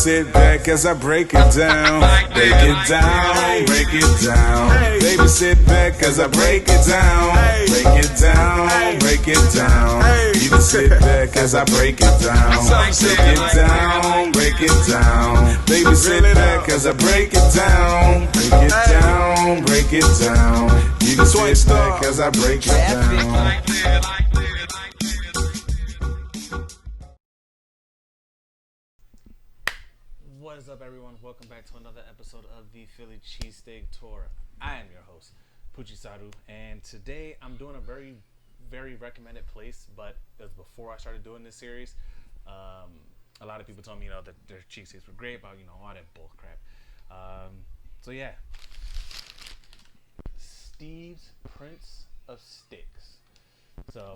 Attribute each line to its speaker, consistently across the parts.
Speaker 1: sit back as I break it down. Break it down, break it down. Baby, sit back as I break it down. Break it down, break it down. You can sit back as I break it down. Break it down, break it down. Baby, sit back as I break it down. Break it down, break it down. You can sit back as I break it down.
Speaker 2: What is up, everyone? Welcome back to another episode of the Philly Cheesesteak Tour. I am your host, Puchi Saru, and today I'm doing a very, very recommended place, but it was before I started doing this series. A lot of people told me, that their cheesesteaks were great, but, all that bull crap. So yeah, Steve's Prince of Steaks. So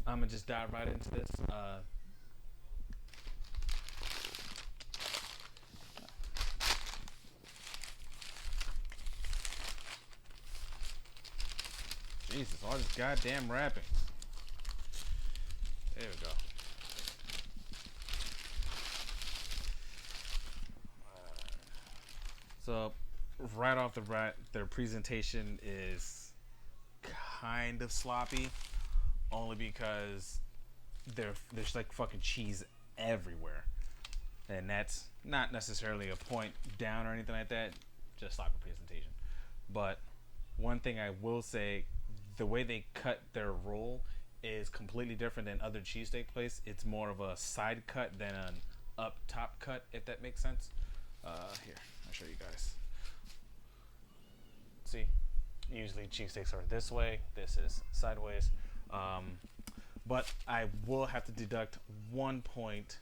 Speaker 2: I'm gonna just dive right into this. Jesus, all this goddamn rapping. There we go. So, right off the bat, their presentation is kind of sloppy, only because there's like fucking cheese everywhere, and that's not necessarily a point down or anything like that. Just sloppy presentation. But one thing I will say, the way they cut their roll is completely different than other cheesesteak places. It's more of a side cut than an up top cut, if that makes sense. Here, I'll show you guys. See, usually cheesesteaks are this way. This is sideways. But I will have to deduct 1 point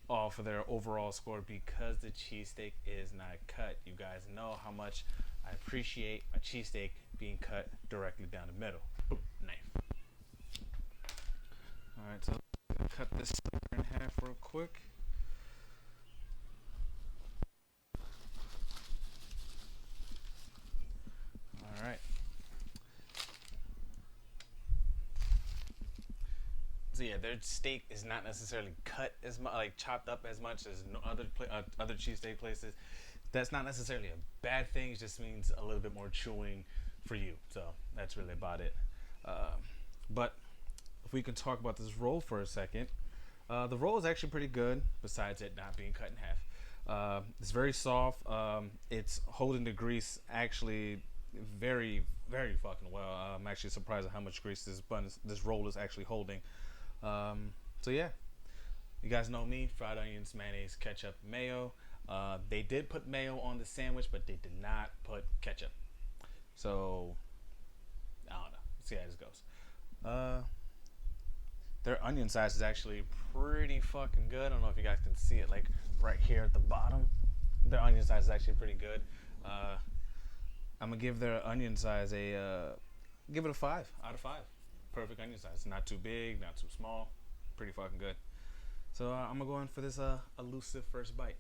Speaker 2: off of their overall score because the cheesesteak is not cut. You guys know how much I appreciate my cheesesteak being cut directly down the middle. Boom, knife. Alright, so I'm going to cut this sucker in half real quick. Alright. So yeah, their steak is not necessarily cut as much, like chopped up as much as other cheesesteak places. That's not necessarily a bad thing. It just means a little bit more chewing for you. So that's really about it. But if we can talk about this roll for a second, the roll is actually pretty good. Besides it not being cut in half, it's very soft. It's holding the grease actually very, very fucking well. I'm actually surprised at how much grease this roll is actually holding. So yeah, you guys know me: fried onions, mayonnaise, ketchup, mayo. They did put mayo on the sandwich, but they did not put ketchup. So I don't know. Let's see how this goes. Their onion size is actually pretty fucking good. I don't know if you guys can see it, like right here at the bottom. Their onion size is actually pretty good. I'm gonna give their onion size give it a 5 out of 5. Perfect onion size. Not too big, not too small. Pretty fucking good. So I'm gonna go in for this elusive first bite.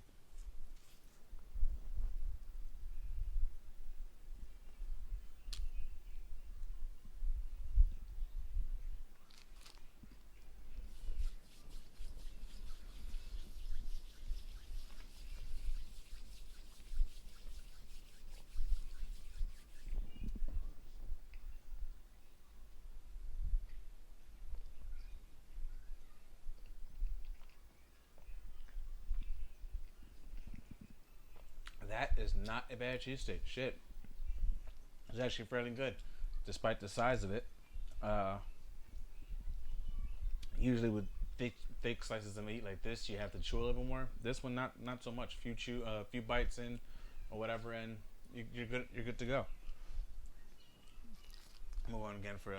Speaker 2: That is not a bad cheesesteak. Shit. It's actually fairly good, despite the size of it. Usually with thick slices of meat like this, you have to chew a little more. This one, not so much. A few bites in, or whatever, and you're good. You're good to go. I'm going again for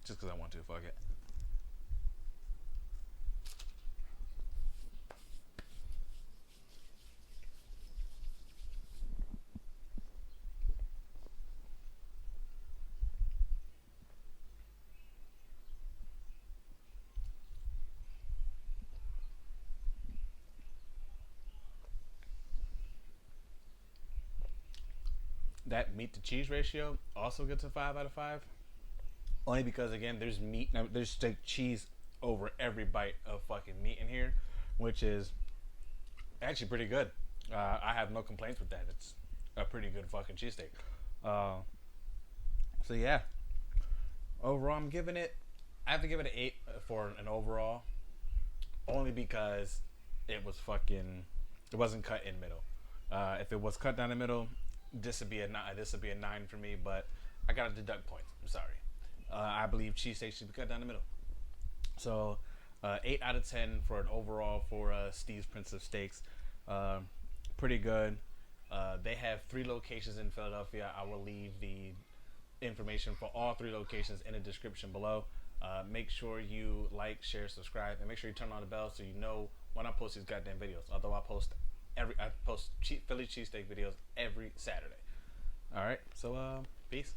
Speaker 2: just because I want to. Fuck it. That meat to cheese ratio also gets a 5 out of 5. Only because, again, there's meat, there's like cheese over every bite of fucking meat in here, which is Actually, pretty good. I have no complaints with that. It's a pretty good fucking cheesesteak. Uh, so yeah, overall, I'm giving it. I have to give it an 8 for an overall, only because it was fucking. It wasn't cut in middle. If it was cut down the middle, this would be a 9. This would be a 9 for me. But I gotta deduct points. I'm sorry. I believe cheesesteak should be cut down the middle. So, 8 out of 10 for an overall for Steve's Prince of Steaks. Pretty good. They have 3 locations in Philadelphia. I will leave the information for all 3 locations in the description below. Make sure you like, share, subscribe, and make sure you turn on the bell so you know when I post these goddamn videos. Although I post Philly cheesesteak videos every Saturday. All right, so peace.